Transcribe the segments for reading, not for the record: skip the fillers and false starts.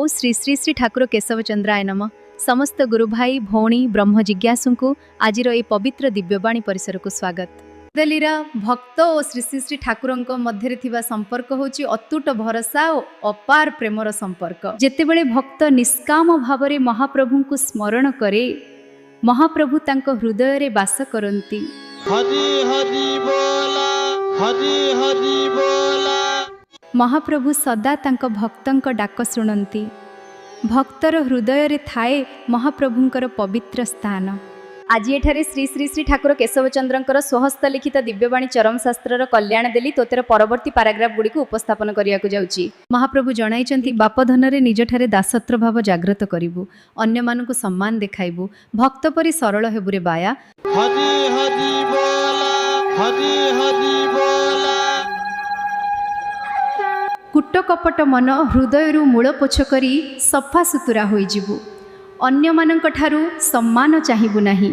श्री श्री श्री ठाकुर केशव चंद्राय नम। समस्त गुरु भाई भौणी ब्रह्म जिज्ञासु को आजिर ए पवित्र दिव्यवाणी परिसर को स्वागत। दलीरा भक्त और श्री श्री श्री ठाकुर मध्य थिबा संपर्क होची अतुट भरोसा और अपार प्रेमर संपर्क। जेतेबेले भक्त निष्काम भाव में महाप्रभु को स्मरण करे महाप्रभु तांको हृदय रे वास करंती। हरि हरि बोला, हरि हरि बोला। महाप्रभु सदा तांको भक्तंक डाक शुणती। भक्तर हृदय रे थाए महाप्रभुंकर पवित्र स्थान। आज एठारे श्री श्री श्री ठाकुर केशव चंद्रंकर स्वहस्त लिखित दिव्यवाणी चरम शास्त्र कल्याण देली तोतेर परवर्ती पाराग्राफ गुड़ी को उपस्थापन करिया को जाउची। महाप्रभु जणाइचंती बाप धन रे निज ठारे दासत्र भाव जागृत करिवु, अन्य मानकु सम्मान देखाइबु, भक्त परि सरल हेबु रे बाया। हरि हरि बोला, हरि हरि बोला। कुट कपट मन हृदय मूल पोछ करी सफा सुतुरा होई जिवु, अन्य मानक ठारू सम्मान चाहिबु नाही,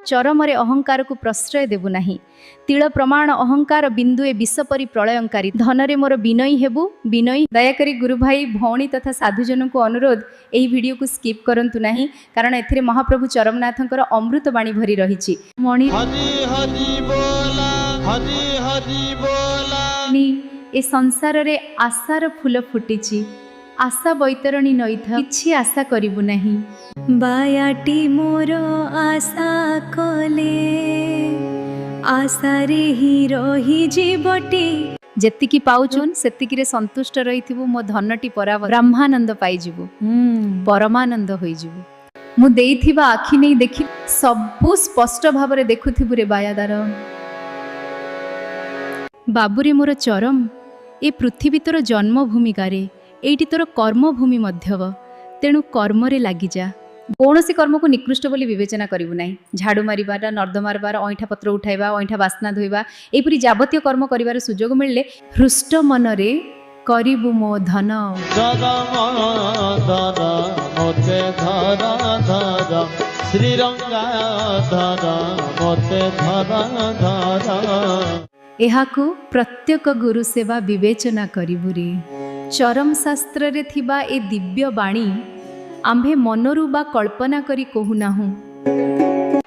चरम रे अहंकार को प्रश्रय देबु नाही। तिल प्रमाण अहंकार बिंदुए विष परि प्रलयंकारी, धन रे मोर विनयी हेबु विनयी। दयाकरी गुरु भाई भौणी तथा साधुजन को अनुरोध एही वीडियो को स्किप करंतु नाही, कारण एथिरे महाप्रभु चरमनाथंकर अमृत बाणी भरी रहिछि। मणि हरि हरि बोला, हरि हरि बोला। ए संसार रे आशार फूल फुटिछि, आशा बैतरणी नईथा किछि आशा करिबु नाही। बायाटी मोर आशा कले आशा रे ही रही जीवटी। जेतिकी पाउछुन सेतिकी रे संतुष्ट रहिथिबु, मो धनटी परा ब्रह्मानंद पाई जिवु, परमानंद होई जिवु। मु देइथिबा आखि नै देखि सबु स्पष्ट भाव रे देखुथिबु रे बायादार। बाबुरे मोर चरम ए पृथ्वी तोर जन्मभूमि गारे, एइटी तोर कर्मभूमि मध्यव, तेणु कर्म रे लागि जा। कौनसी कर्म को निकृष्ट बोली विवेचना करिबु नाही। झाड़ू मारिबार, नर्द मारबार, ऐठा पत्र उठाइबा, ऐठा बास्ना धोइबा, एपरि जाबतीय कर्म करिबार सुजोग मिलले हृष्ट मन रे करिबु मो धन। दादा दादा मोते धारा धारा, श्रीरंगा धारा मोते धारा धारा। एहाकु प्रत्येक गुरु सेवा विवेचना करिबु रे। चरम शास्त्र रे थिबा ए दिव्य बाणी आम्भे मनरु बा कल्पना करी कहूनाहु।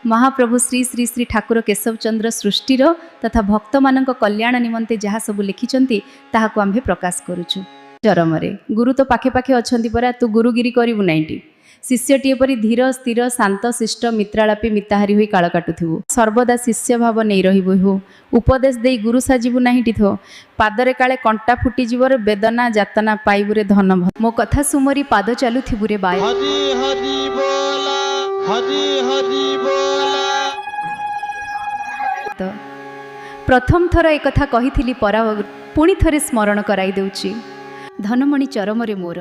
महाप्रभु श्री श्री श्री ठाकुर केशव चंद्र सृष्टिर तथा भक्त मानक कल्याण निमंते जहा सब लिखिचंती ताहाकु आम्भे प्रकाश करूछु। चरम रे गुरु तो पाखे पाखे अछंती परा, तू गुरुगिरी करिबु नाइटी। शिष्यटीए परि धीर स्थिर शांत शिष्ट मित्रालापी मिताहारी होई काळ काटुथिबु। सर्वदा शिष्य भाव नै रहिबु हो। उपदेश देई गुरु साजिबु नाहिटी थो। पादरे काळे कंटा फुटी जीवर वेदना जातना पाइबु रे धन। मो कथा सुमरी पाद चालुथिबु रे बाय। हरि हरि बोला, हरि हरि बोला। तो प्रथम थर एक कथा कहिथिली परा, पुणी थरे स्मरण कराई देउची। धनमणि चरम रे मोर,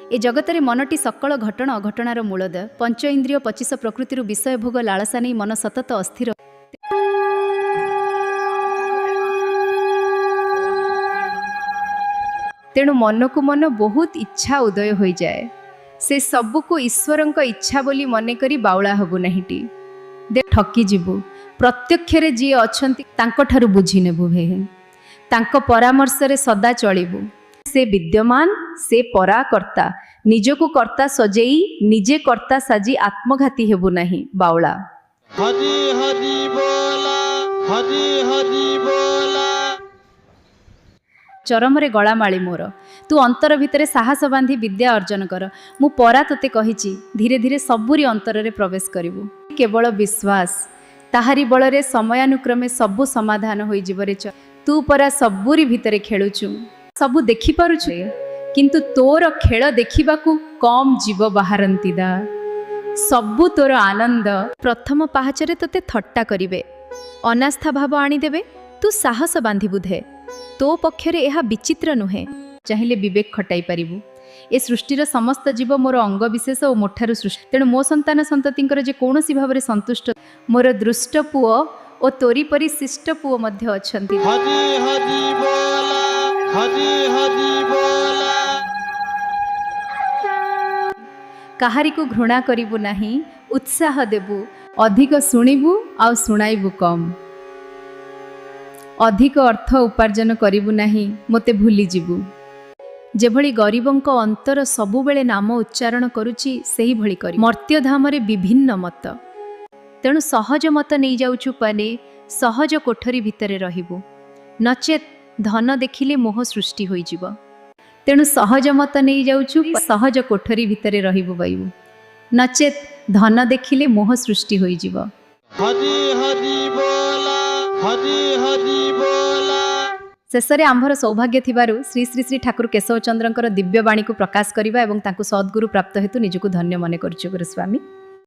ए जगत रे मनटी सकल घटना अघटनार मूलद। पंच इंद्रिय 25 प्रकृतिर विषय भोग लालसा नहीं मन सतत अस्थिर। तेणु मन को मन बहुत इच्छा उदय हो जाए। से सबु को ईश्वरंक इच्छा बोली मने करी बाउला हबु नाहिटी। दे ठकी जिबु। प्रत्यक्ष रे जी अछंती तांको ठारु बुझी नेबु हे। तांको परामर्श रे सदा चलिबु। से विद्यमान, से पराकर्ता, निजको कर्ता सजेई निजे कर्ता साजी आत्मघाती हेबु नाही बाउला। हरि हरि बोला, हरि हरि बोला। चरम रे गलामाली मोर, तू अंतर भितरे साहस बांधी विद्या अर्जन कर। मु परा तते कहिची, धीरे धीरे सबुरी अंतर रे प्रवेश करिवु। केवल विश्वास, ताहारी बल रे समयानुक्रमे सबु समाधान होई जिवरे। तू परा सबुरी भितरे खेलुचु, सबु देखि पारुछु, किंतु तोर खेल देखिबाकू कम जीव बाहरंती दा। सबु तोर आनंद प्रथम पाहाचरे तते थट्टा करिवे, अनास्था भाव आनी देबे। तू साहस बांधी बुधे। तो पक्षरे एहा विचित्र नुहे, चाहिले विवेक खटाई पारिबु। ए सृष्टिर समस्त जीव मोर अंग विशेष और मोठारु सृष्टि। तेणु मो संतान संततिंकर जे कौनसी भावरे संतुष्ट, मोर दृष्ट पुओ और तोरी परि शिष्ट पुओ मध्य अछंती। हरि हरि बोला, हरि हरि बोला। काहारी को घृणा करिबु नाही, उत्साह देबु। अधिक शुणिबु आ शुणाइबु कम। अधिक अर्थ उपार्जन करिबु नाही, मोते भूली जिबु। ଯେଭଳି ଗରିବଙ୍କ ଅନ୍ତର ସବୁବେଳେ ନାମ ଉଚ୍ଚାରଣ କରୁଛି ସେହିଭଳି କରି ମର୍ତ୍ତ୍ୟଧାମରେ ବିଭିନ୍ନ ମତ। ତେଣୁ ସହଜ ମତ ନେଇଯାଉଛୁ ପାନେ, ସହଜ କୋଠରୀ ଭିତରେ ରହିବୁ, ନଚେତ୍ ଧନ ଦେଖିଲେ ମୋହ ସୃଷ୍ଟି ହୋଇଯିବ। ତେଣୁ ସହଜ ମତ ନେଇଯାଉଛୁ, ସହଜ କୋଠରୀ ଭିତରେ ରହିବୁ ପାଇବୁ, ନଚେତ୍ ଧନ ଦେଖିଲେ ମୋହ ସୃଷ୍ଟି ହୋଇଯିବ। ହରି ହରି ବୋଲା, ହରି ହରି ବୋଲା। ଶେଷରେ ଆମ୍ଭର ସୌଭାଗ୍ୟ ଥିବାରୁ ଶ୍ରୀ ଶ୍ରୀ ଶ୍ରୀ ଠାକୁର କେଶବ ଚନ୍ଦ୍ରଙ୍କର ଦିବ୍ୟ ବାଣୀକୁ ପ୍ରକାଶ କରିବା ଏବଂ ତାଙ୍କୁ ସଦ୍ଗୁରୁ ପ୍ରାପ୍ତ ହେତୁ ନିଜକୁ ଧନ୍ୟ ମନେ କରୁଛୁ ଗୁରୁସ୍ୱାମୀ।